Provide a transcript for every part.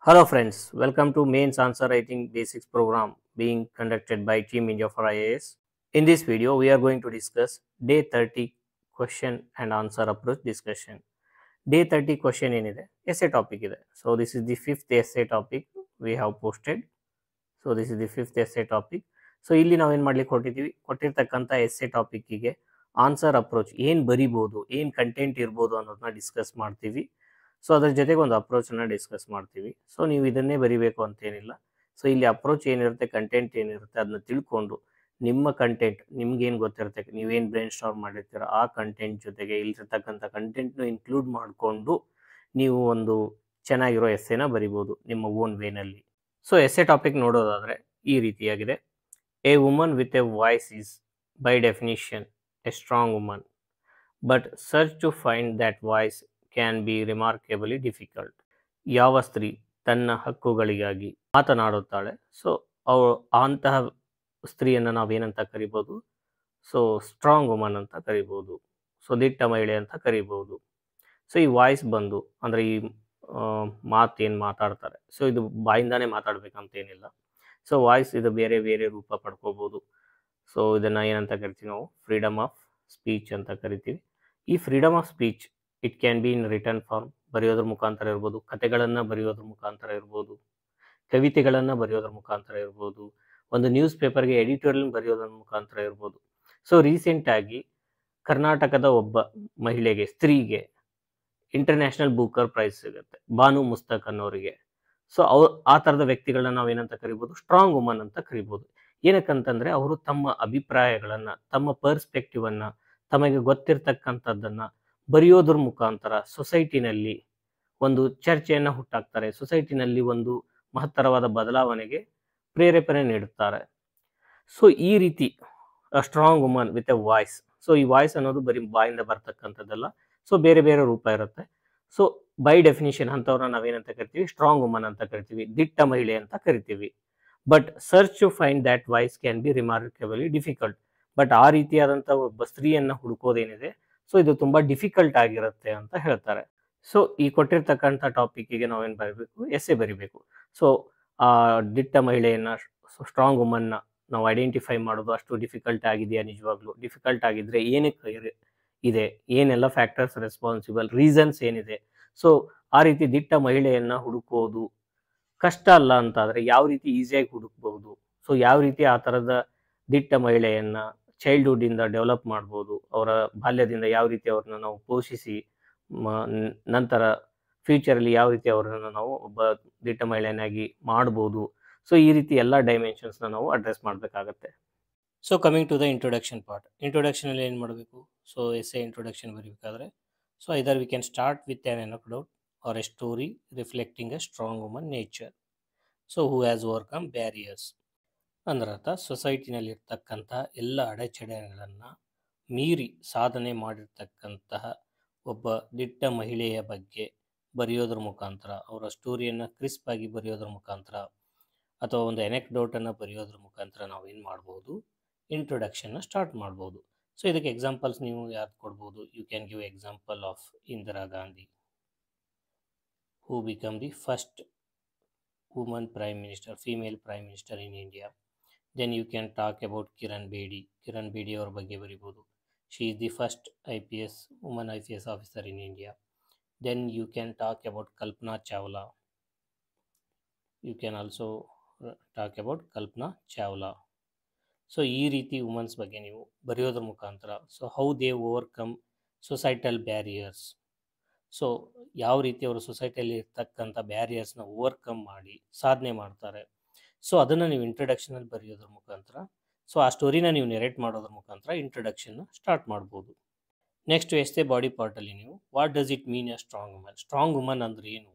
Hello friends, welcome to Mains Answer Writing Basics program being conducted by Team India for IAS. In this video, we are going to discuss Day 30 question and answer approach discussion. Day 30 question ಏನಿದೆ essay topic ಇದೆ. So this is the fifth essay topic we have posted. So this is the fifth essay topic. So ಇಲ್ಲಿ ನಾವು ಏನು ಮಾಡ್ಲಿಕ್ಕೆ ಹೊರಟಿದ್ದೀವಿ, ಕೊಟ್ಟಿರ್ತಕ್ಕಂಥ essay ಟಾಪಿಕ್ಕಿಗೆ answer approach ಏನು ಬರಿಬೋದು, ಏನು ಕಂಟೆಂಟ್ ಇರ್ಬೋದು ಅನ್ನೋದನ್ನ ಡಿಸ್ಕಸ್ ಮಾಡ್ತೀವಿ. ಸೊ ಅದ್ರ ಜೊತೆಗೆ ಒಂದು ಅಪ್ರೋಚನ್ನು ಡಿಸ್ಕಸ್ ಮಾಡ್ತೀವಿ. ಸೊ ನೀವು ಇದನ್ನೇ ಬರಿಬೇಕು ಅಂತೇನಿಲ್ಲ. ಸೊ ಇಲ್ಲಿ ಅಪ್ರೋಚ್ ಏನಿರುತ್ತೆ, ಕಂಟೆಂಟ್ ಏನಿರುತ್ತೆ ಅದನ್ನ ತಿಳ್ಕೊಂಡು ನಿಮ್ಮ ಕಂಟೆಂಟ್ ನಿಮ್ಗೇನು ಗೊತ್ತಿರುತ್ತೆ, ನೀವೇನು ಬ್ರೈನ್ ಸ್ಟಾರ್ಮ್ ಮಾಡಿರ್ತೀರ ಆ ಕಂಟೆಂಟ್ ಜೊತೆಗೆ ಇಲ್ಲಿರ್ತಕ್ಕಂಥ ಕಂಟೆಂಟ್ನು ಇನ್ಕ್ಲೂಡ್ ಮಾಡಿಕೊಂಡು ನೀವು ಒಂದು ಚೆನ್ನಾಗಿರೋ ಎಸ್ಸೆನ ಬರಿಬೋದು ನಿಮ್ಮ ಓನ್ ವೇನಲ್ಲಿ. ಸೊ ಎಸ್ಸೆ ಟಾಪಿಕ್ ನೋಡೋದಾದರೆ ಈ ರೀತಿಯಾಗಿದೆ. A woman with a voice is by definition a strong woman, but search to find that voice can be remarkably difficult. ಯಾವ ಸ್ತ್ರೀ ತನ್ನ ಹಕ್ಕುಗಳಿಗಾಗಿ ಮಾತನಾಡುತ್ತಾಳೆ, ಸೊ ಅಂತಹ ಸ್ತ್ರೀಯನ್ನು ನಾವೇನಂತ ಕರಿಬೋದು, ಸೊ ಸ್ಟ್ರಾಂಗ್ ವುಮನ್ ಅಂತ ಕರಿಬೋದು, ಸೊ ದಿಟ್ಟ ಮಹಿಳೆ ಅಂತ ಕರಿಬೋದು. ಸೊ ಈ ವಾಯ್ಸ್ ಬಂದು ಅಂದರೆ ಈ ಮಾತೇನು ಮಾತಾಡ್ತಾರೆ, ಸೊ ಇದು ಬಾಯಿಂದಾನೇ ಮಾತಾಡ್ಬೇಕಂತೇನಿಲ್ಲ. ಸೊ ವಾಯ್ಸ್ ಇದು ಬೇರೆ ಬೇರೆ ರೂಪ ಪಡ್ಕೋಬೋದು. ಸೊ ಇದನ್ನು ಏನಂತ ಕರಿತೀವಿ ನಾವು, ಫ್ರೀಡಮ್ ಆಫ್ ಸ್ಪೀಚ್ ಅಂತ ಕರಿತೀವಿ. ಈ freedom of speech it can be in written form, ಬರೆಯೋದ್ರ ಮುಖಾಂತರ ಇರ್ಬೋದು, ಕತೆಗಳನ್ನು ಬರೆಯೋದ್ರ ಮುಖಾಂತರ ಇರ್ಬೋದು, ಕವಿತೆಗಳನ್ನು ಬರೆಯೋದ್ರ ಮುಖಾಂತರ ಇರ್ಬೋದು, ಒಂದು ನ್ಯೂಸ್ ಪೇಪರ್ಗೆ ಎಡಿಟೋರಿಯಲ್ ಬರೆಯೋದ್ರ ಮುಖಾಂತರ ಇರ್ಬೋದು. ಸೊ ರೀಸೆಂಟಾಗಿ ಕರ್ನಾಟಕದ ಒಬ್ಬ ಮಹಿಳೆಗೆ, ಸ್ತ್ರೀಗೆ ಇಂಟರ್ನ್ಯಾಷನಲ್ ಬೂಕರ್ ಪ್ರೈಸ್ ಸಿಗುತ್ತೆ, ಬಾನು ಮುಸ್ತಕ್ ಅನ್ನೋರಿಗೆ. ಸೊ ಆ ಥರದ ವ್ಯಕ್ತಿಗಳನ್ನ ನಾವೇನಂತ ಕರಿಬೋದು, ಸ್ಟ್ರಾಂಗ್ ವುಮನ್ ಅಂತ ಕರಿಬೋದು. ಏನಕ್ಕಂತಂದರೆ ಅವರು ತಮ್ಮ ಅಭಿಪ್ರಾಯಗಳನ್ನು, ತಮ್ಮ ಪರ್ಸ್ಪೆಕ್ಟಿವನ್ನು, ತಮಗೆ ಗೊತ್ತಿರ್ತಕ್ಕಂಥದ್ದನ್ನು ಬರೆಯೋದ್ರ ಮುಖಾಂತರ ಸೊಸೈಟಿನಲ್ಲಿ ಒಂದು ಚರ್ಚೆಯನ್ನು ಹುಟ್ಟಾಕ್ತಾರೆ, ಸೊಸೈಟಿನಲ್ಲಿ ಒಂದು ಮಹತ್ತರವಾದ ಬದಲಾವಣೆಗೆ ಪ್ರೇರೇಪಣೆ ನೀಡುತ್ತಾರೆ. ಸೊ ಈ ರೀತಿ strong woman with a voice. So ಈ ವಾಯ್ಸ್ ಅನ್ನೋದು ಬರೀ ಬಾಯಿಂದ ಬರ್ತಕ್ಕಂಥದ್ದಲ್ಲ, ಸೊ ಬೇರೆ ಬೇರೆ ರೂಪ ಇರುತ್ತೆ. ಸೊ ಬೈ ಡೆಫಿನಿಷನ್ ಅಂಥವ್ರನ್ನ ನಾವೇನಂತ ಕರಿತೀವಿ, ಸ್ಟ್ರಾಂಗ್ ವುಮನ್ ಅಂತ ಕರಿತೀವಿ, ದಿಟ್ಟ ಮಹಿಳೆ ಅಂತ ಕರಿತೀವಿ. But search to find that voice can be remarkably difficult. But ಆ ರೀತಿಯಾದಂಥ ಒಬ್ಬ ಸ್ತ್ರೀಯನ್ನು ಹುಡುಕೋದೇನಿದೆ, ಸೊ ಇದು ತುಂಬ ಡಿಫಿಕಲ್ಟ್ ಆಗಿರುತ್ತೆ ಅಂತ ಹೇಳ್ತಾರೆ. ಸೊ ಈ ಕೊಟ್ಟಿರ್ತಕ್ಕಂಥ ಟಾಪಿಕ್ಕಿಗೆ ನಾವೇನು ಬರೀಬೇಕು, ಎಸ್ಸೆ ಬರಿಬೇಕು. ಸೊ ಆ ದಿಟ್ಟ ಮಹಿಳೆಯನ್ನು, ಸ್ಟ್ರಾಂಗ್ ವುಮನ್ನ ನಾವು ಐಡೆಂಟಿಫೈ ಮಾಡೋದು ಅಷ್ಟು ಡಿಫಿಕಲ್ಟ್ ಆಗಿದೆಯಾ, ನಿಜವಾಗ್ಲೂ ಡಿಫಿಕಲ್ಟ್ ಆಗಿದ್ರೆ ಏನಕ್ಕೆ ಇದೆ, ಏನೆಲ್ಲ ಫ್ಯಾಕ್ಟರ್ಸ್ ರೆಸ್ಪಾನ್ಸಿಬಲ್, ರೀಸನ್ಸ್ ಏನಿದೆ. ಸೊ ಆ ರೀತಿ ದಿಟ್ಟ ಮಹಿಳೆಯನ್ನು ಹುಡುಕೋದು ಕಷ್ಟ ಅಲ್ಲ ಅಂತಾದರೆ ಯಾವ ರೀತಿ ಈಸಿಯಾಗಿ ಹುಡುಕ್ಬಹುದು, ಸೊ ಯಾವ ರೀತಿ ಆ ಥರದ ದಿಟ್ಟ ಮಹಿಳೆಯನ್ನು ಚೈಲ್ಡ್ಹುಡ್ಡಿಂದ ಡೆವಲಪ್ ಮಾಡ್ಬೋದು, ಅವರ ಬಾಲ್ಯದಿಂದ ಯಾವ ರೀತಿ ಅವ್ರನ್ನ ನಾವು ಪೋಷಿಸಿ ನಂತರ ಫ್ಯೂಚರಲ್ಲಿ ಯಾವ ರೀತಿ ಅವರನ್ನು ನಾವು ಒಬ್ಬ ದಿಟ್ಟ ಮಹಿಳೆಯನ್ನಾಗಿ ಮಾಡ್ಬೋದು. ಸೊ ಈ ರೀತಿ ಎಲ್ಲ ಡೈಮೆನ್ಷನ್ಸ್ನ ನಾವು ಅಡ್ರೆಸ್ ಮಾಡಬೇಕಾಗತ್ತೆ. So coming to the introduction part, ಇಂಟ್ರೊಡಕ್ಷನಲ್ಲಿ ಏನು ಮಾಡಬೇಕು, ಸೊ ಎಸ್ಸೆ ಇಂಟ್ರೊಡಕ್ಷನ್ ಬರೀಬೇಕಾದ್ರೆ, so either we can start with an anecdote or a story reflecting a strong woman nature, so who has overcome barriers. ಅಂದ್ರರ್ಥ ಸೊಸೈಟಿನಲ್ಲಿರ್ತಕ್ಕಂಥ ಎಲ್ಲ ಅಡೆಚಣೆಗಳನ್ನು ಮೀರಿ ಸಾಧನೆ ಮಾಡಿರ್ತಕ್ಕಂತಹ ಒಬ್ಬ ದಿಟ್ಟ ಮಹಿಳೆಯ ಬಗ್ಗೆ ಬರೆಯೋದ್ರ ಮುಖಾಂತರ, ಅವರ ಸ್ಟೋರಿಯನ್ನು ಕ್ರಿಸ್ಪ್ ಆಗಿ ಬರೆಯೋದ್ರ ಮುಖಾಂತರ ಅಥವಾ ಒಂದು ಎನೆಕ್ಡೋಟನ್ನು ಬರೆಯೋದ್ರ ಮುಖಾಂತರ ನಾವೇನು ಮಾಡ್ಬೋದು, ಇಂಟ್ರೊಡಕ್ಷನ್ನ ಸ್ಟಾರ್ಟ್ ಮಾಡ್ಬೋದು. ಸೊ ಇದಕ್ಕೆ ಎಕ್ಸಾಂಪಲ್ಸ್ ನೀವು ಯಾರು ಕೊಡ್ಬೋದು, you can give example of Indira Gandhi, who become the first woman prime minister, female prime minister in India. Then you can talk about Kiran Bedi ಅವ್ರ ಬಗ್ಗೆ ಬರಿಬೋದು, she is the first woman IPS officer in India. Then you can talk about Kalpana Chawla, you can also talk about Kalpana Chawla. So ಈ ರೀತಿ women's ಬಗ್ಗೆ ನೀವು ಬರೆಯೋದ್ರ ಮುಖಾಂತರ, so how they overcome societal barriers, so ಯಾವ ರೀತಿ ಅವರು ಸೊಸೈಟಿಯಲ್ಲಿ ಇರ್ತಕ್ಕಂಥ ಬ್ಯಾರಿಯರ್ಸ್ನ overcome ಮಾಡಿ ಸಾಧನೆ ಮಾಡ್ತಾರೆ, ಸೊ ಅದನ್ನು ನೀವು ಇಂಟ್ರೊಡಕ್ಷನಲ್ಲಿ ಬರೆಯೋದ್ರ ಮುಖಾಂತರ, ಸೊ ಆ ಸ್ಟೋರಿನ ನೀವು ನೆರೇಟ್ ಮಾಡೋದ್ರ ಮುಖಾಂತರ ಇಂಟ್ರೊಡಕ್ಷನ್ನ ಸ್ಟಾರ್ಟ್ ಮಾಡ್ಬೋದು. ನೆಕ್ಸ್ಟ್ ಎಸ್ಸೆ ಬಾಡಿ ಪಾರ್ಟಲ್ಲಿ ನೀವು what does it mean A strong woman, strong woman ಅಂದರೆ ಏನು,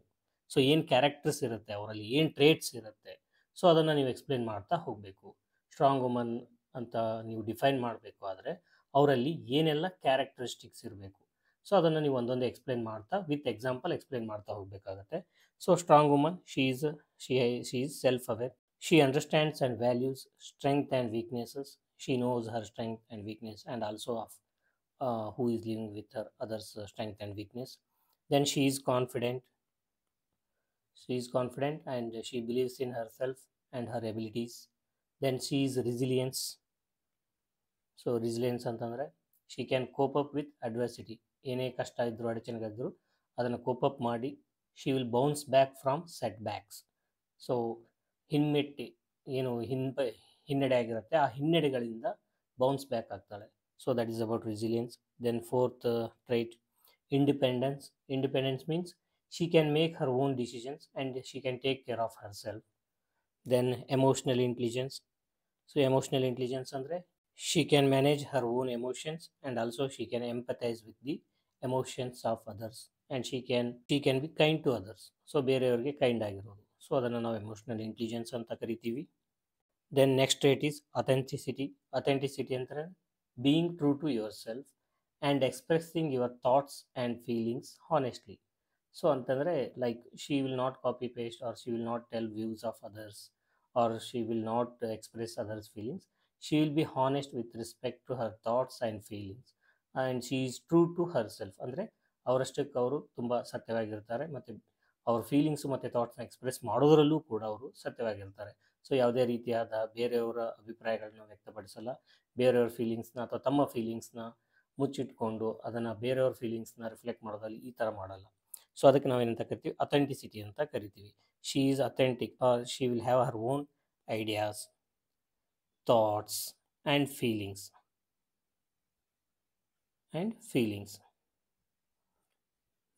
ಸೊ ಏನು ಕ್ಯಾರೆಕ್ಟರ್ಸ್ ಇರುತ್ತೆ ಅವರಲ್ಲಿ, ಏನು ಟ್ರೇಟ್ಸ್ ಇರುತ್ತೆ, ಸೊ ಅದನ್ನು ನೀವು ಎಕ್ಸ್ಪ್ಲೇನ್ ಮಾಡ್ತಾ ಹೋಗಬೇಕು. ಸ್ಟ್ರಾಂಗ್ ವುಮನ್ ಅಂತ ನೀವು ಡಿಫೈನ್ ಮಾಡಬೇಕು ಆದರೆ ಅವರಲ್ಲಿ ಏನೆಲ್ಲ ಕ್ಯಾರೆಕ್ಟರಿಸ್ಟಿಕ್ಸ್ ಇರಬೇಕು, ಸೊ ಅದನ್ನು ನೀವು ಒಂದೊಂದು ಎಕ್ಸ್ಪ್ಲೇನ್ ಮಾಡ್ತಾ ವಿತ್ ಎಕ್ಸಾಂಪಲ್ ಎಕ್ಸ್ಪ್ಲೇನ್ ಮಾಡ್ತಾ ಹೋಗಬೇಕಾಗತ್ತೆ. So strong woman, she is self aware, she understands and values strength and weaknesses, she nose Har strength and weakness and also of who is living with her others strength and weakness. Then she is confident, She is confident and she believes in herself and her abilities. Then she is resilience. So resilience ಅಂತಂದರೆ she can cope up with adversity. ಏನೇ ಕಷ್ಟ ಇದ್ದರೂ ಅಡಚಣೆಗಳಿದ್ದರೂ ಅದನ್ನು cope up ಮಾಡಿ she will bounce back from setbacks. So ಹಿಮ್ಮೆಟ್ಟಿ ಏನು ಹಿನ್ನಡೆ ಆಗಿರುತ್ತೆ ಆ ಹಿನ್ನಡೆಗಳಿಂದ ಬೌನ್ಸ್ ಬ್ಯಾಕ್ ಆಗ್ತಾಳೆ. So that is about resilience. Then fourth trait independence. Independence means she can make her own decisions and she can take care of herself. Then emotional intelligence. So emotional intelligence andre she can manage her own emotions and also she can empathize with the emotions of others and she can be kind to others. So ಬೇರೆಯವರಿಗೆ kind ಆಗಿರೋದು. So ಅದನ್ನು ನಾವು emotional intelligence ಅಂತ ಕರಿತೀವಿ. Then next trait is authenticity. Authenticity ಅಂದರೆ being true to yourself and expressing your thoughts and feelings honestly. So ಅಂತಂದರೆ like she will not copy paste or she will not tell views of others or she will not express others feelings. She will be honest with respect to her thoughts and feelings and she is true to herself. ಅಂದರೆ ಅವರಷ್ಟಕ್ಕೆ ಅವರು ತುಂಬ ಸತ್ಯವಾಗಿರ್ತಾರೆ ಮತ್ತು ಅವ್ರ feelings ಮತ್ತು ಥಾಟ್ಸ್ನ express ಮಾಡೋದ್ರಲ್ಲೂ ಕೂಡ ಅವರು ಸತ್ಯವಾಗಿರ್ತಾರೆ. So ಯಾವುದೇ ರೀತಿಯಾದ ಬೇರೆಯವರ ಅಭಿಪ್ರಾಯಗಳನ್ನ ವ್ಯಕ್ತಪಡಿಸಲ್ಲ, ಬೇರೆಯವ್ರ ಫೀಲಿಂಗ್ಸ್ನ ಅಥವಾ ತಮ್ಮ ಫೀಲಿಂಗ್ಸ್ನ ಮುಚ್ಚಿಟ್ಕೊಂಡು ಅದನ್ನು ಬೇರೆಯವ್ರ ಫೀಲಿಂಗ್ಸ್ನ ರಿಫ್ಲೆಕ್ಟ್ ಮಾಡೋದಲ್ಲಿ ಈ ಥರ ಮಾಡಲ್ಲ. ಸೊ ಅದಕ್ಕೆ ನಾವೇನಂತ ಕರಿತೀವಿ, ಅಥೆಂಟಿಸಿಟಿ ಅಂತ ಕರಿತೀವಿ. She is authentic or she will have Har own ideas, thoughts and feelings.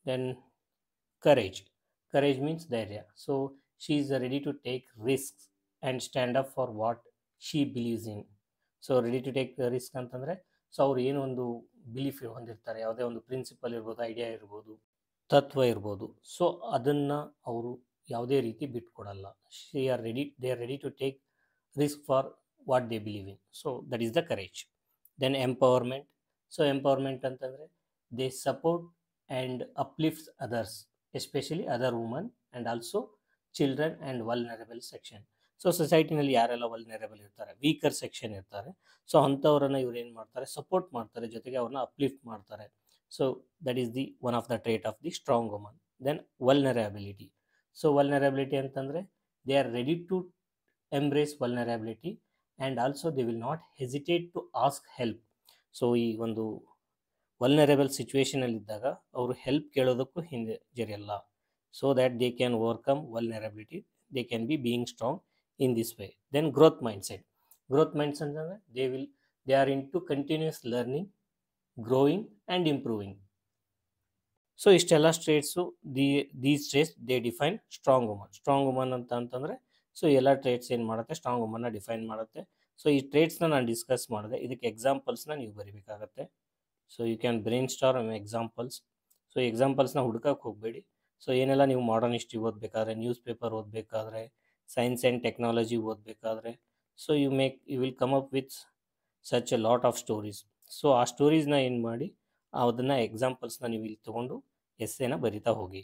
Then courage. Courage means ಧೈರ್ಯ. So she is ready to take risks and stand up for what she believes in. So ready to take risk ಅಂತಂದರೆ so ಅವ್ರು ಏನೋ ಒಂದು belief ಹೊಂದಿರ್ತಾರೆ, ಯಾವುದೇ ಒಂದು principal ಇರ್ಬೋದು, idea ಇರ್ಬೋದು, ತತ್ವ ಇರ್ಬೋದು. ಸೊ ಅದನ್ನು ಅವರು ಯಾವುದೇ ರೀತಿ ಬಿಟ್ಕೊಡಲ್ಲ. They are ready to take risk for what they believe in. So that is the courage. Then empowerment. So empowerment ಅಂತಂದರೆ they support and uplifts others, especially other woman and also children and vulnerable section. So ಸೊಸೈಟಿನಲ್ಲಿ ಯಾರೆಲ್ಲ vulnerable ಇರ್ತಾರೆ, weaker section ಇರ್ತಾರೆ, so ಅಂಥವ್ರನ್ನು ಇವ್ರು ಏನು ಮಾಡ್ತಾರೆ, support ಮಾಡ್ತಾರೆ, ಜೊತೆಗೆ ಅವ್ರನ್ನ ಅಪ್ಲಿಫ್ಟ್ ಮಾಡ್ತಾರೆ. So that is the one of the trait of the strong woman. Then vulnerability. So vulnerability ಅಂತಂದರೆ they are ready to embrace vulnerability and also they will not hesitate to ask help. So ಈ ಒಂದು vulnerable ಸಿಚುವೇಷನಲ್ಲಿದ್ದಾಗ ಅವರು help ಕೇಳೋದಕ್ಕೂ ಹಿಂದೆ ಜರಿಯಲ್ಲ. So that they can overcome vulnerability, they can be being strong in this way. Then growth mindset. Growth mindset ಅಂದರೆ they are into continuous learning, growing and improving. So ಇಷ್ಟೆಲ್ಲ traits these traits they define strong woman. Strong woman ಅಂತಂದರೆ so ಎಲ್ಲ traits ಏನು ಮಾಡುತ್ತೆ, strong ವುಮನ್ನ define ಮಾಡುತ್ತೆ. So ಈ ಟ್ರೇಟ್ಸ್ನ ನಾನು ಡಿಸ್ಕಸ್ ಮಾಡಿದೆ, ಇದಕ್ಕೆ ಎಕ್ಸಾಂಪಲ್ಸ್ನ ನೀವು ಬರೀಬೇಕಾಗತ್ತೆ. So you can brainstorm examples. So ಎಕ್ಸಾಂಪಲ್ಸ್ನ ಹುಡುಕಕ್ಕೆ ಹೋಗಬೇಡಿ. ಸೊ ಏನೆಲ್ಲ ನೀವು ಮಾಡರ್ನ್ ಹಿಸ್ಟ್ರಿ ಓದಬೇಕಾದ್ರೆ, ನ್ಯೂಸ್ ಪೇಪರ್ ಓದಬೇಕಾದ್ರೆ, ಸೈನ್ಸ್ ಆ್ಯಂಡ್ ಟೆಕ್ನಾಲಜಿ ಓದಬೇಕಾದ್ರೆ, so you will come up with such a lot of stories. So ಆ ಸ್ಟೋರೀಸ್ನ ಏನು ಮಾಡಿ ಅದನ್ನು ಎಕ್ಸಾಂಪಲ್ಸ್ನ ನೀವು ಇಲ್ಲಿ ತೊಗೊಂಡು ಎಸ್ಸೆನ ಬರಿತಾ ಹೋಗಿ.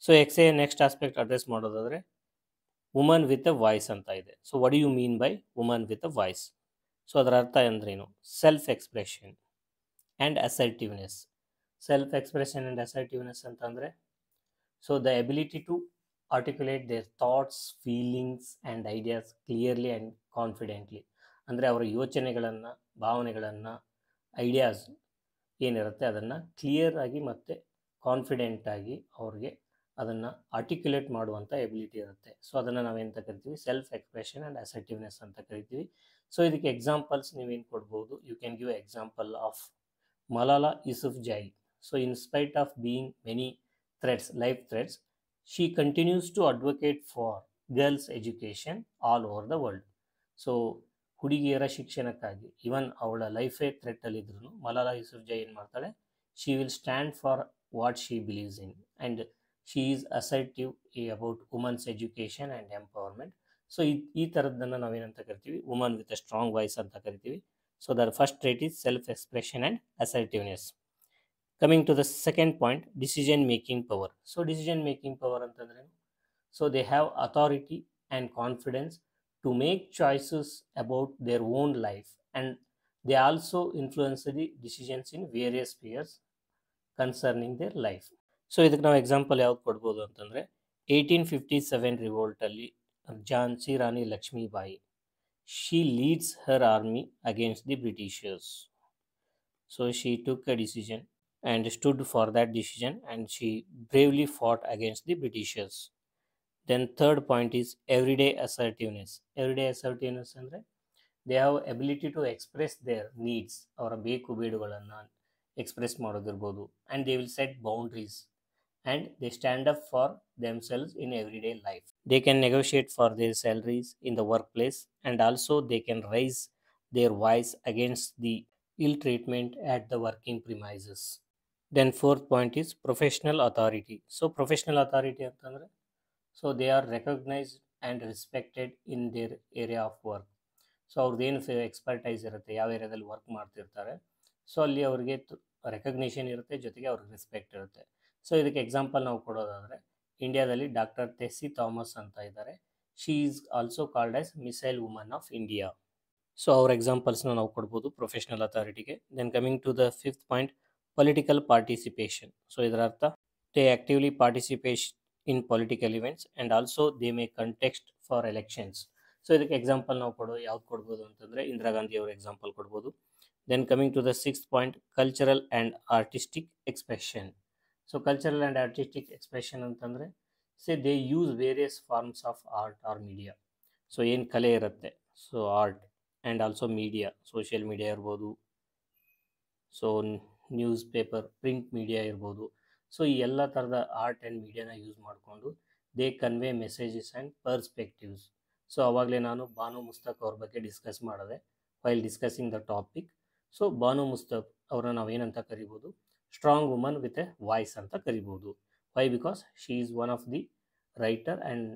So essay next aspect address ಮಾಡೋದಾದರೆ ವುಮನ್ ವಿತ್ ಎ ವಾಯ್ಸ್ ಅಂತ ಇದೆ. So what do you mean by woman with a voice? So ಅದರ ಅರ್ಥ ಅಂದ್ರೇನು? Self expression and assertiveness. Self expression and assertiveness ಅಂತಂದರೆ so the ability to articulate their thoughts, feelings and ideas clearly and confidently. ಅಂದರೆ ಅವರ ಯೋಚನೆಗಳನ್ನು, ಭಾವನೆಗಳನ್ನು, ideas ಏನಿರುತ್ತೆ ಅದನ್ನು clear ಆಗಿ ಮತ್ತು ಕಾನ್ಫಿಡೆಂಟಾಗಿ ಅವ್ರಿಗೆ ಅದನ್ನು ಆರ್ಟಿಕ್ಯುಲೇಟ್ ಮಾಡುವಂಥ ಎಬಿಲಿಟಿ ಇರುತ್ತೆ. ಸೊ ಅದನ್ನು ನಾವೇಂತ ಕರಿತೀವಿ, ಸೆಲ್ಫ್ ಎಕ್ಸ್ಪ್ರೆಷನ್ ಆ್ಯಂಡ್ ಅಸರ್ಟಿವ್ನೆಸ್ ಅಂತ ಕರಿತೀವಿ. ಸೊ ಇದಕ್ಕೆ ಎಕ್ಸಾಂಪಲ್ಸ್ ನೀವೇನು ಕೊಡ್ಬೋದು, you can give example of Malala Yousafzai. So in spite of being many threats, life threats, she continues to advocate for girls' education all over the world. So ಹುಡುಗಿಯರ ಶಿಕ್ಷಣಕ್ಕಾಗಿ ಇವನ್ ಅವಳ ಲೈಫೇ ಥ್ರೆಟ್ಟಲ್ಲಿದ್ರೂ ಮಲಾಲಾ ಯೂಸುಫ್ಜೈ ಏನು ಮಾಡ್ತಾಳೆ, she will stand for what she believes in and she is assertive about women's education and empowerment. So ಈ ಥರದ್ದನ್ನು ನಾವೇನಂತ ಕರಿತೀವಿ, woman with a strong voice ಅಂತ ಕರಿತೀವಿ. So their first trait is self expression and assertiveness. Coming to the second point, decision making power. So decision making power ಅಂತಂದ್ರೆ so they have authority and confidence to make choices about their own life and they also influence the decisions in various spheres concerning their life. So ಇದಕ್ಕೆ ನಾವು example ಯಾವ್ದು ಕೊಡ್ಬೋದು ಅಂತಂದರೆ 1857 revolt ಅಲ್ಲಿ Jhansi Rani Lakshmibai, she leads her army against the Britishers. So she took a decision and stood for that decision, and she bravely fought against the Britishers. Then third point is everyday assertiveness. Everyday assertiveness ಅಂದ್ರೆ they have ability to express their needs, ಅವರ ಬೇಕು ಬೇಡುಗಳನ್ನು express ಮಾಡೋದಿರ್ಬೋದು, and they will set boundaries and they stand up for themselves in everyday life. They can negotiate for their salaries in the workplace, and also they can raise their voice against the ill treatment at the working premises. Then fourth point is professional authority. So professional authority ಅಂತಂದ್ರೆ so they are recognized and respected in their area of work. ಸೊ ಅವ್ರದ್ದೇನು expertise ಇರುತ್ತೆ, ಯಾವ ಏರಿಯಾದಲ್ಲಿ work ಮಾಡ್ತಿರ್ತಾರೆ, so ಅಲ್ಲಿ ಅವ್ರಿಗೆ recognition ಇರುತ್ತೆ, ಜೊತೆಗೆ ಅವ್ರಿಗೆ ರೆಸ್ಪೆಕ್ಟ್ ಇರುತ್ತೆ. ಸೊ ಇದಕ್ಕೆ ಎಕ್ಸಾಂಪಲ್ ನಾವು ಕೊಡೋದಾದರೆ ಇಂಡಿಯಾದಲ್ಲಿ ಡಾಕ್ಟರ್ ಟೆಸ್ಸಿ ಥಾಮಸ್ ಅಂತ ಇದ್ದಾರೆ. She is also called as missile woman of India. So ಅವ್ರ ಎಕ್ಸಾಂಪಲ್ಸ್ನ ನಾವು ಕೊಡ್ಬೋದು ಪ್ರೊಫೆಷನಲ್ ಅಥಾರಿಟಿಗೆ. Then coming to the fifth point, political participation. So ಇದರ ಅರ್ಥ they actively participate in political events and also they may contest for elections. So ಇದಕ್ಕೆ example ನಾವು ಯಾವ್ದು ಕೊಡ್ಬೋದು ಅಂತಂದರೆ ಇಂದಿರಾ ಗಾಂಧಿ ಅವರ ಎಕ್ಸಾಂಪಲ್ ಕೊಡ್ಬೋದು. Then coming to the sixth point, cultural and artistic expression. So cultural and artistic expression ಅಂತಂದರೆ they use various forms of art or media. So ಏನು ಕಲೆ ಇರುತ್ತೆ, so art and also media, social media ಇರ್ಬೋದು, so newspaper, print media ಇರ್ಬೋದು. So ಈ ಎಲ್ಲ ಥರದ art and ಮೀಡಿಯಾನ ಯೂಸ್ ಮಾಡಿಕೊಂಡು they convey messages and perspectives. So ಆವಾಗಲೇ ನಾನು ಬಾನು ಮುಸ್ತಕ್ ಅವ್ರ ಬಗ್ಗೆ ಡಿಸ್ಕಸ್ ಮಾಡಿದೆ while discussing the topic. So Banu Mushtaq ಅವ್ರನ್ನ ನಾವೇನಂತ ಕರಿಬೋದು, strong woman with a voice ಅಂತ ಕರಿಬೋದು. Why? Because she is one of the writer and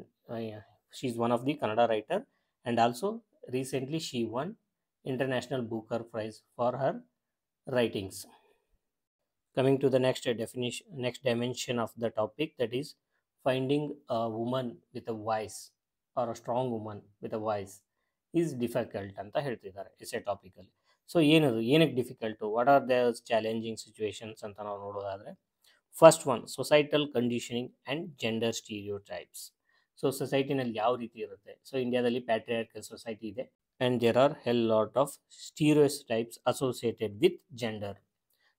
she is one of the Kannada writer, and also recently she won International Booker Prize for her writings. Coming to the next dimension of the topic, that is finding a woman with a voice or a strong woman with a voice is difficult ಅಂತ ಹೇಳ್ತಿದ್ದಾರೆ essay ಟಾಪಿಕಲ್ಲಿ. So ಏನಕ್ಕೆ difficult, what are the challenging situations ಅಂತ ನಾವು ನೋಡೋದಾದರೆ, first one, societal conditioning and gender stereotypes. So ಸೊಸೈಟಿನಲ್ಲಿ ಯಾವ ರೀತಿ ಇರುತ್ತೆ, ಸೊ ಇಂಡಿಯಾದಲ್ಲಿ ಪ್ಯಾಟ್ರಿಯಾರ್ಕಲ್ ಸೊಸೈಟಿ ಇದೆ and there are hell lot of stereotypes associated with gender.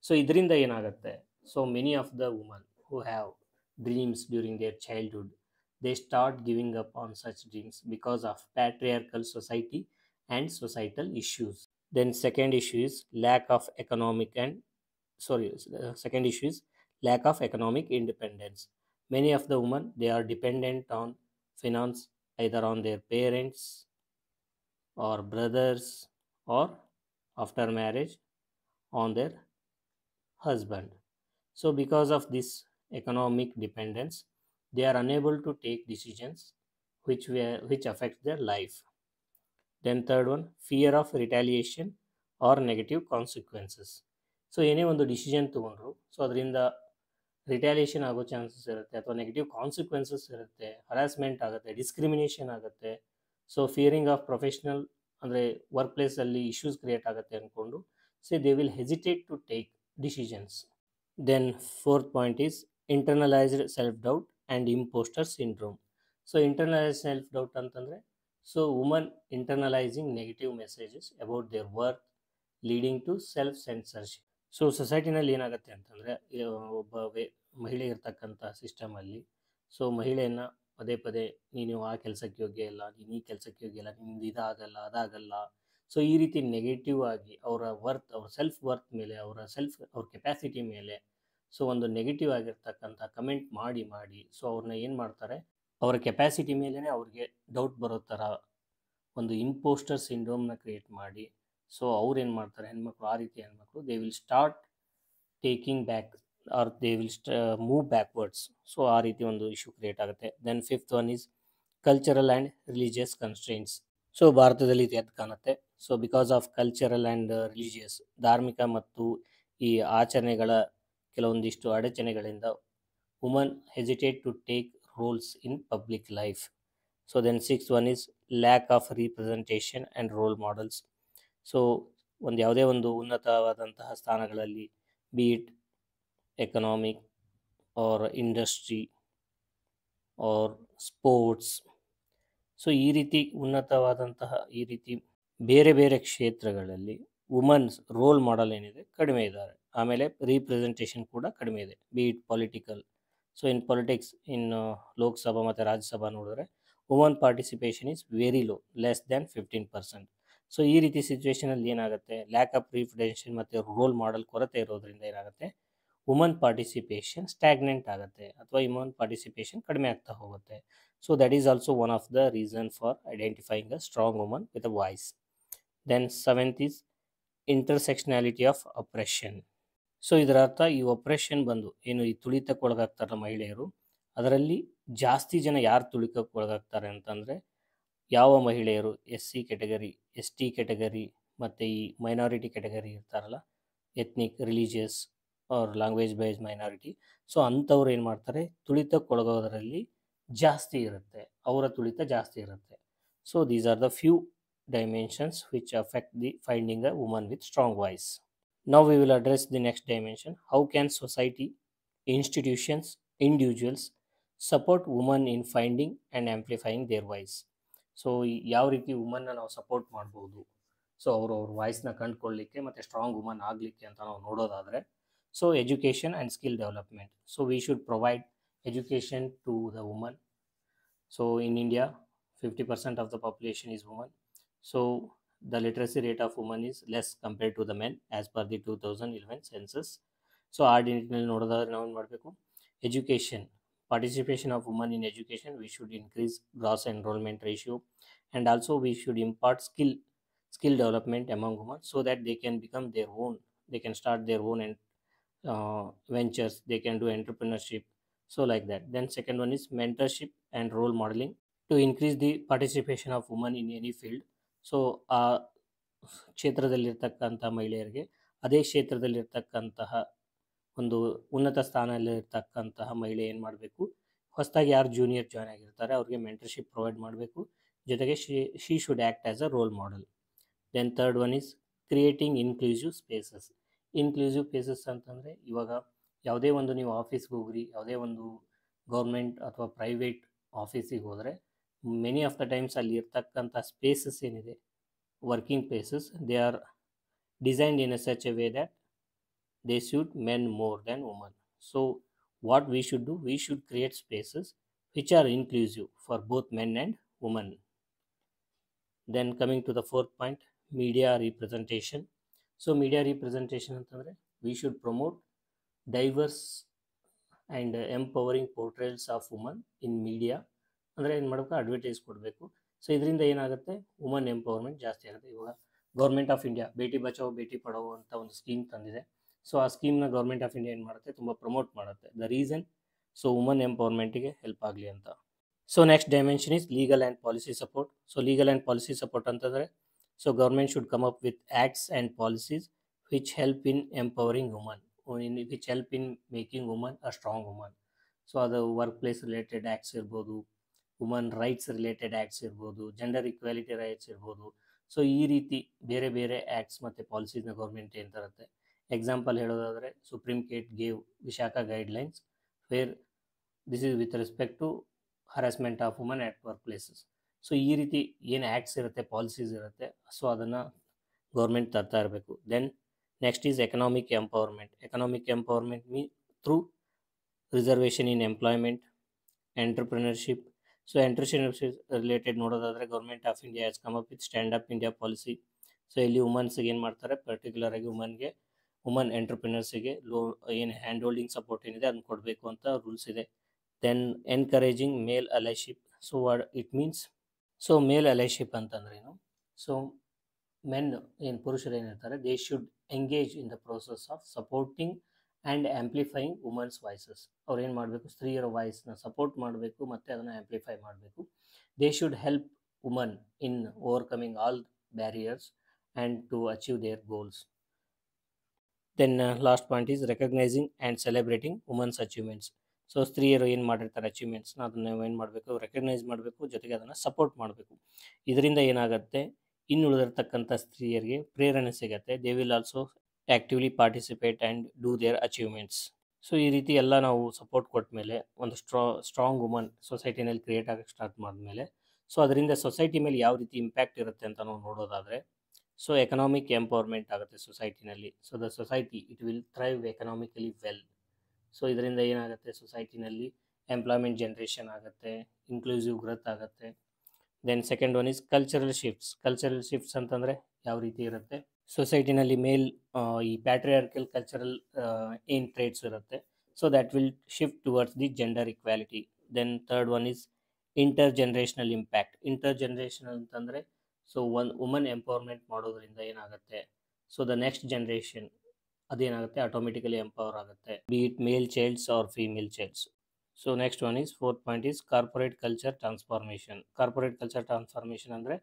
So ಇದರಿಂದ ಏನಾಗುತ್ತೆ, so many of the woman who have dreams during their childhood, they start giving up on such dreams because of patriarchal society and societal issues. Then second issue is lack of economic independence. Many of the women, they are dependent on finance, either on their parents or brothers, or after marriage on their husband. So because of this economic dependence, they are unable to take decisions which affect their life. Then third one, fear of retaliation or negative consequences. So ಏನೇ ಒಂದು decision ತೊಗೊಂಡ್ರು, so ಅದರಿಂದ ರಿಟ್ಯಾಲಿಯೇಷನ್ ಆಗೋ chances ಇರುತ್ತೆ, ಅಥವಾ negative consequences ಇರುತ್ತೆ, harassment ಆಗುತ್ತೆ, discrimination ಆಗುತ್ತೆ. ಸೊ ಫಿಯರಿಂಗ್ ಆಫ್ ಪ್ರೊಫೆಷ್ನಲ್ ಅಂದರೆ ವರ್ಕ್ ಪ್ಲೇಸಲ್ಲಿ ಇಶ್ಯೂಸ್ ಕ್ರಿಯೇಟ್ ಆಗುತ್ತೆ ಅಂದ್ಕೊಂಡು they will hesitate to take decisions. Then fourth point is internalised self doubt and impostor syndrome. So internalised self doubt ಅಂತಂದರೆ, so woman internalising negative messages about their worth leading to self censorship. So ಸೊಸೈಟಿನಲ್ಲಿ ಏನಾಗುತ್ತೆ ಅಂತಂದರೆ, ಒಬ್ಬ ಮಹಿಳೆ ಇರ್ತಕ್ಕಂಥ ಸಿಸ್ಟಮಲ್ಲಿ, so ಮಹಿಳೆಯನ್ನು ಪದೇ ಪದೇ ನೀನು ಆ ಕೆಲಸಕ್ಕೆ ಯೋಗ್ಯ ಇಲ್ಲ, ನೀನು ಈ ಕೆಲಸಕ್ಕೆ ಯೋಗ್ಯ ಇಲ್ಲ, ನಿಮ್ದು ಇದಾಗಲ್ಲ ಅದಾಗಲ್ಲ, ಸೊ ಈ ರೀತಿ ನೆಗೆಟಿವ್ ಆಗಿ ಅವರ ವರ್ತ್, ಅವ್ರ ಸೆಲ್ಫ್ ವರ್ತ್ ಮೇಲೆ, ಅವ್ರ ಕೆಪಾಸಿಟಿ ಮೇಲೆ ಸೊ ಒಂದು ನೆಗೆಟಿವ್ ಆಗಿರ್ತಕ್ಕಂಥ ಕಮೆಂಟ್ ಮಾಡಿ ಸೊ ಅವ್ರನ್ನ ಏನು ಮಾಡ್ತಾರೆ, ಅವರ ಕೆಪಾಸಿಟಿ ಮೇಲೇ ಅವ್ರಿಗೆ ಡೌಟ್ ಬರೋ ಥರ ಒಂದು ಇಂಪೋಸ್ಟರ್ ಸಿಂಡ್ರೋಮ್ನ ಕ್ರಿಯೇಟ್ ಮಾಡಿ, ಸೊ ಅವ್ರು ಏನು ಮಾಡ್ತಾರೆ, ಹೆಣ್ಮಕ್ಳು, ಆ ರೀತಿ ಹೆಣ್ಮಕ್ಳು they will start taking back or they will move backwards. So ಆ ರೀತಿ ಒಂದು ಇಶ್ಯೂ ಕ್ರಿಯೇಟ್ ಆಗುತ್ತೆ. Then fifth one is cultural and religious constraints. So ಭಾರತದಲ್ಲಿ ಇದು ಎದ್ದು ಕಾಣುತ್ತೆ. So because of cultural and religious, ಧಾರ್ಮಿಕ ಮತ್ತು ಈ ಆಚರಣೆಗಳ ಕೆಲವೊಂದಿಷ್ಟು ಅಡಚಣೆಗಳಿಂದ woman hesitate to take roles in public life. So then six one is lack of representation and role models. So ಯಾವುದೇ ಒಂದು ಉನ್ನತವಾದಂತಹ ಸ್ಥಾನಗಳಲ್ಲಿ, be it economic or industry or sports. So ಈ ರೀತಿ ಉನ್ನತವಾದಂತಹ ಈ ರೀತಿ ಬೇರೆ ಬೇರೆ ಕ್ಷೇತ್ರಗಳಲ್ಲಿ ವುಮನ್ಸ್ ರೋಲ್ ಮಾಡೆಲ್ ಏನಿದೆ ಕಡಿಮೆ ಇದ್ದಾರೆ. ಆಮೇಲೆ ರೀಪ್ರೆಸೆಂಟೇಷನ್ ಕೂಡ ಕಡಿಮೆ ಇದೆ, be it political. So in politics, in Lok Sabha ಮತ್ತು ರಾಜ್ಯಸಭಾ ನೋಡಿದ್ರೆ woman participation is very low, less than 15%. So ಈ ರೀತಿ ಸಿಚುವೇಶನಲ್ಲಿ ಏನಾಗುತ್ತೆ, ಲ್ಯಾಕ್ ಆಫ್ ರೀಪ್ರೆಸೆಂಟೇಷನ್ ಮತ್ತು ರೋಲ್ ಮಾಡೆಲ್ ಕೊರತೆ ಇರೋದ್ರಿಂದ ಏನಾಗುತ್ತೆ, ವುಮನ್ ಪಾರ್ಟಿಸಿಪೇಷನ್ ಸ್ಟ್ಯಾಗ್ನೆಂಟ್ ಆಗುತ್ತೆ ಅಥವಾ ವುಮನ್ ಪಾರ್ಟಿಸಿಪೇಷನ್ ಕಡಿಮೆ ಆಗ್ತಾ ಹೋಗುತ್ತೆ. So that is also one of the reason for identifying a strong woman with a voice. Then seventh is intersectionality of oppression. So ಇದರ ಅರ್ಥ ಈ ಒಪ್ರೆಷನ್ ಬಂದು ಏನು ಈ ತುಳಿತಕ್ಕೆ ಒಳಗಾಗ್ತಾರಲ್ಲ ಮಹಿಳೆಯರು, ಅದರಲ್ಲಿ ಜಾಸ್ತಿ ಜನ ಯಾರು ತುಳಿತಕ್ಕೆ ಒಳಗಾಗ್ತಾರೆ ಅಂತಂದರೆ ಯಾವ ಮಹಿಳೆಯರು SC ಕೆಟಗರಿ, ST ಕೆಟಗರಿ ಮತ್ತು ಈ ಮೈನಾರಿಟಿ ಕೆಟಗರಿ ಇರ್ತಾರಲ್ಲ, ethnic, religious or language based minority. So ಅಂಥವ್ರು ಏನು ಮಾಡ್ತಾರೆ, ತುಳಿತಕ್ಕೆ ಒಳಗೋದರಲ್ಲಿ ಜಾಸ್ತಿ ಇರುತ್ತೆ, ಅವರ ತುಳಿತ ಜಾಸ್ತಿ ಇರುತ್ತೆ. So these are the few dimensions which affect the finding a woman with strong voice. Now we will address the next dimension. How can society, institutions, individuals support women in finding and amplifying their voice? So ಯಾವ ರೀತಿ ವುಮನ್ನ ನಾವು support ಮಾಡ್ಬೋದು, so ಅವ್ರ ವಾಯ್ಸ್ನ ಕಂಡುಕೊಳ್ಳಲಿಕ್ಕೆ ಮತ್ತು strong woman ಆಗಲಿಕ್ಕೆ ಅಂತ ನಾವು ನೋಡೋದಾದರೆ, so education and skill development. So we should provide education to the woman. So in India 50% of the population is women. So the literacy rate of women is less compared to the men as per the 2011 census. So ಆ ನಿಟ್ಟಿನಲ್ಲಿ ನೋಡೋದಾದ್ರೆ ನಾವು ಏನು ಮಾಡಬೇಕು, education, participation of women in education, we should increase gross enrollment ratio, and also we should impart skill development among women so that they can become their own, they can start their own and ventures, they can do entrepreneurship. So like that. Then second one is mentorship and role modeling to increase the participation of women in any field. So ಆ ಕ್ಷೇತ್ರದಲ್ಲಿರ್ತಕ್ಕಂಥ ಮಹಿಳೆಯರಿಗೆ ಅದೇ ಕ್ಷೇತ್ರದಲ್ಲಿರ್ತಕ್ಕಂತಹ ಒಂದು ಉನ್ನತ ಸ್ಥಾನದಲ್ಲಿರ್ತಕ್ಕಂತಹ ಮಹಿಳೆ ಏನು ಮಾಡಬೇಕು, ಹೊಸದಾಗಿ ಯಾರು ಜೂನಿಯರ್ ಜಾಯ್ನ್ ಆಗಿರ್ತಾರೆ ಅವ್ರಿಗೆ ಮೆಂಟರ್ಶಿಪ್ ಪ್ರೊವೈಡ್ ಮಾಡಬೇಕು, ಜೊತೆಗೆ she should act as a role model. Then third one is creating inclusive spaces. Inclusive spaces ಅಂತಂದರೆ ಇವಾಗ ಯಾವುದೇ ಒಂದು ನೀವು ಆಫೀಸ್ಗೆ ಹೋಗ್ರಿ, ಯಾವುದೇ ಒಂದು ಗೌರ್ಮೆಂಟ್ ಅಥವಾ ಪ್ರೈವೇಟ್ ಆಫೀಸಿಗೆ ಹೋದರೆ ಮೆನಿ ಆಫ್ ದ ಟೈಮ್ಸ್ ಅಲ್ಲಿ ಇರ್ತಕ್ಕಂಥ ಸ್ಪೇಸಸ್ ಏನಿದೆ, working places, they are designed in a such A way that they suit men more than women. So what we should do, we should create spaces which are inclusive for both men and women. Then coming to the fourth point, media representation. So media representation ಅಂತಂದರೆ we should promote diverse and empowering portrayals of women in media. ಅಂದರೆ ಏನು ಮಾಡಬೇಕು, advertise ಕೊಡಬೇಕು. So ಇದರಿಂದ ಏನಾಗುತ್ತೆ, woman empowerment ಜಾಸ್ತಿ ಆಗುತ್ತೆ. ಇವಾಗ government of India Beti Bachao Beti Padhao ಅಂತ ಒಂದು ಸ್ಕೀಮ್ ತಂದಿದೆ. ಸೊ ಆ ಸ್ಕೀಮ್ನ ಗೌರ್ಮೆಂಟ್ ಆಫ್ ಇಂಡಿಯಾ ಏನು ಮಾಡುತ್ತೆ, ತುಂಬ ಪ್ರಮೋಟ್ ಮಾಡುತ್ತೆ. ದ ರೀಸನ್, ಸೊ ವುಮನ್ ಎಂಪವರ್ಮೆಂಟಿಗೆ ಹೆಲ್ಪ್ ಆಗಲಿ ಅಂತ. So next dimension is legal and policy support. So legal and policy support ಅಂತಂದರೆ, so government should come up with acts and policies which help in empowering woman, which help in making woman a strong woman. So ಅದು workplace related acts ಇರ್ಬೋದು, woman rights related acts ಇರ್ಬೋದು, gender equality rights ಇರ್ಬೋದು. So ಈ ರೀತಿ ಬೇರೆ ಬೇರೆ acts ಮತ್ತು ಪಾಲಿಸೀಸ್ನ ಗೌರ್ಮೆಂಟ್ ಏನು ತರುತ್ತೆ. ಎಕ್ಸಾಂಪಲ್ ಹೇಳೋದಾದರೆ, supreme court gave Vishaka guidelines where this is with respect to harassment of woman at work places. So ಈ ರೀತಿ ಏನು ಆ್ಯಕ್ಟ್ಸ್ ಇರುತ್ತೆ, ಪಾಲಿಸೀಸ್ ಇರುತ್ತೆ, ಸೊ ಅದನ್ನು ಗೌರ್ಮೆಂಟ್ ತರ್ತಾ ಇರಬೇಕು. Then next is economic empowerment. Economic empowerment through reservation in employment, entrepreneurship. So entrepreneurship related ನೋಡೋದಾದರೆ, government of India has come up with stand up India policy. So ಇಲ್ಲಿ ವುಮನ್ಸ್ಗೆ ಏನು ಮಾಡ್ತಾರೆ, ಪರ್ಟಿಕ್ಯುಲರ್ ಆಗಿ ವುಮನ್ ಎಂಟರ್ಪ್ರಿನರ್ಸಿಗೆ ಏನು ಹ್ಯಾಂಡ್ ಹೋಲ್ಡಿಂಗ್ ಸಪೋರ್ಟ್ ಏನಿದೆ ಅದನ್ನು ಕೊಡಬೇಕು ಅಂತ ರೂಲ್ಸ್ ಇದೆ. Then encouraging male allyship. So what it means, so male allyship ಅಂತಂದ್ರೇನು, ಸೊ ಮೆನ್ ಏನು ಪುರುಷರು ಏನಿರ್ತಾರೆ, they should engage in the process of supporting and amplifying women's voices. ಅವ್ರು ಏನು ಮಾಡಬೇಕು, ಸ್ತ್ರೀಯರ ವಾಯ್ಸ್ನ ಸಪೋರ್ಟ್ ಮಾಡಬೇಕು ಮತ್ತು ಅದನ್ನು ಆ್ಯಂಪ್ಲಿಫೈ ಮಾಡಬೇಕು. They should help woman in overcoming all barriers and to achieve their goals. Then last point is recognising and celebrating women's achievements. So ಸ್ತ್ರೀಯರು ಏನು ಮಾಡಿರ್ತಾರೆ ಅಚೀವ್ಮೆಂಟ್ಸ್ನ, ಅದನ್ನು ಏನು ಮಾಡಬೇಕು, ರೆಕಗ್ನೈಸ್ ಮಾಡಬೇಕು, ಜೊತೆಗೆ ಅದನ್ನು ಸಪೋರ್ಟ್ ಮಾಡಬೇಕು. ಇದರಿಂದ ಏನಾಗುತ್ತೆ, ಇನ್ನುಳಿದಿರ್ತಕ್ಕಂಥ ಸ್ತ್ರೀಯರಿಗೆ ಪ್ರೇರಣೆ ಸಿಗುತ್ತೆ. They will also actively participate and do their achievements. So ಈ ರೀತಿ ಎಲ್ಲ ನಾವು ಸಪೋರ್ಟ್ ಕೊಟ್ಟ ಮೇಲೆ ಒಂದು ಸ್ಟ್ರಾಂಗ್ ವುಮನ್ ಸೊಸೈಟಿನಲ್ಲಿ ಕ್ರಿಯೇಟ್ ಆಗಕ್ಕೆ ಸ್ಟಾರ್ಟ್ ಮಾಡಿದ್ಮೇಲೆ ಸೊ ಅದರಿಂದ ಸೊಸೈಟಿ ಮೇಲೆ ಯಾವ ರೀತಿ ಇಂಪ್ಯಾಕ್ಟ್ ಇರುತ್ತೆ ಅಂತ ನಾವು ನೋಡೋದಾದರೆ ಸೊ ಎಕನಾಮಿಕ್ ಎಂಪವರ್ಮೆಂಟ್ ಆಗುತ್ತೆ ಸೊಸೈಟಿನಲ್ಲಿ. So the society it will thrive economically well. So ಇದರಿಂದ ಏನಾಗುತ್ತೆ ಸೊಸೈಟಿನಲ್ಲಿ ಎಂಪ್ಲಾಯ್ಮೆಂಟ್ ಜನ್ರೇಷನ್ ಆಗುತ್ತೆ, ಇನ್ಕ್ಲೂಸಿವ್ ಗ್ರೋತ್ ಆಗುತ್ತೆ. Then second one is cultural shifts ಅಂತಂದರೆ ಯಾವ ರೀತಿ ಇರುತ್ತೆ ಸೊಸೈಟಿನಲ್ಲಿ ಈ ಪ್ಯಾಟ್ರಿಯಾರ್ಕಲ್ ಕಲ್ಚರಲ್ ಏನು ಟ್ರೇಟ್ಸ್ ಇರುತ್ತೆ so that will shift towards the gender equality. Then third one is intergenerational ಅಂತಂದರೆ ಸೊ ಒಂದು ವುಮನ್ ಎಂಪವರ್ಮೆಂಟ್ ಮಾಡೋದ್ರಿಂದ ಏನಾಗುತ್ತೆ ಸೊ ದ ನೆಕ್ಸ್ಟ್ ಜನ್ರೇಷನ್ ಅದೇನಾಗುತ್ತೆ ಆಟೋಮೆಟಿಕಲಿ ಎಂಪವರ್ ಆಗುತ್ತೆ, B it male childs or female childs. So next one is fourth point is corporate culture transformation ಅಂದರೆ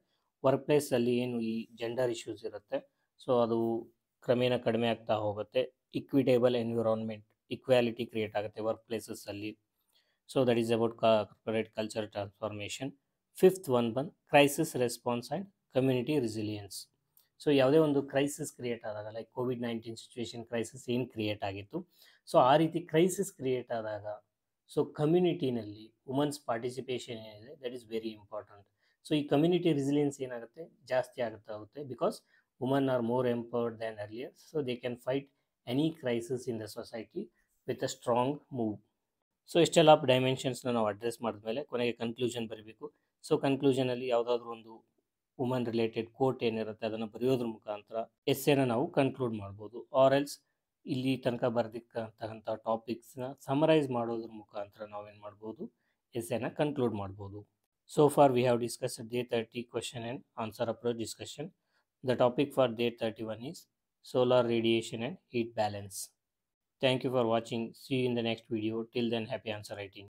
work ಪ್ಲೇಸಲ್ಲಿ ಏನು ಈ ಜೆಂಡರ್ ಇಶ್ಯೂಸ್ ಇರುತ್ತೆ ಸೊ ಅದು ಕ್ರಮೇಣ ಕಡಿಮೆ ಆಗ್ತಾ ಹೋಗುತ್ತೆ. ಇಕ್ವಿಟೇಬಲ್ ಎನ್ವಿರಾನ್ಮೆಂಟ್, ಇಕ್ವಾಲಿಟಿ ಕ್ರಿಯೇಟ್ ಆಗುತ್ತೆ ವರ್ಕ್ ಪ್ಲೇಸಸ್ಸಲ್ಲಿ. So that is about corporate culture transformation. Fifth one ಬಂದು crisis response and community resilience. So ಯಾವುದೇ ಒಂದು ಕ್ರೈಸಿಸ್ ಕ್ರಿಯೇಟ್ ಆದಾಗ ಲೈಕ್ COVID-19 ಸಿಚುವೇಶನ್ ಕ್ರೈಸಿಸ್ ಏನು ಕ್ರಿಯೇಟ್ ಆಗಿತ್ತು ಸೊ ಆ ರೀತಿ ಕ್ರೈಸಿಸ್ ಕ್ರಿಯೇಟ್ ಆದಾಗ ಸೊ ಕಮ್ಯುನಿಟಿನಲ್ಲಿ ವುಮನ್ಸ್ ಪಾರ್ಟಿಸಿಪೇಷನ್ ಏನಿದೆ that is very important. So ಈ ಕಮ್ಯುನಿಟಿ ರೆಸಿಲಿಯನ್ಸ್ ಏನಾಗುತ್ತೆ ಜಾಸ್ತಿ ಆಗುತ್ತಾ ಹೋಗುತ್ತೆ because woman are more empowered than earlier. So they can fight any crisis in the society with a strong move. So ಇಷ್ಟೆಲ್ಲ ಡೈಮೆನ್ಷನ್ಸ್ನ ನಾವು address ಮಾಡಿದ್ಮೇಲೆ ಕೊನೆಗೆ ಕನ್ಕ್ಲೂಷನ್ ಬರೀಬೇಕು. ಸೊ ಕನ್ಕ್ಲೂಷನಲ್ಲಿ ಯಾವುದಾದ್ರೂ ಒಂದು ವುಮನ್ ರಿಲೇಟೆಡ್ ಕೋಟ್ ಏನಿರುತ್ತೆ ಅದನ್ನು ಬರೆಯೋದ್ರ ಮುಖಾಂತರ ಎಸ್ಸೆನ ನಾವು ಕನ್ಕ್ಲೂಡ್ ಮಾಡ್ಬೋದು. ಆರ್ ಎಲ್ಸ್ ಇಲ್ಲಿ ತನಕ ಬರೆದಿಕ್ಕಂತಕ್ಕಂಥ ಟಾಪಿಕ್ಸ್ನ ಸಮರೈಸ್ ಮಾಡೋದ್ರ ಮುಖಾಂತರ ನಾವೇನು ಮಾಡ್ಬೋದು ಎಸ್ಸೆನ ಕನ್ಕ್ಲೂಡ್ ಮಾಡ್ಬೋದು. So far we have discussed day 30 question and answer approach discussion. The topic for day 31 is solar radiation and heat balance. Thank you for watching. See you in the next video. Till then, happy answer writing.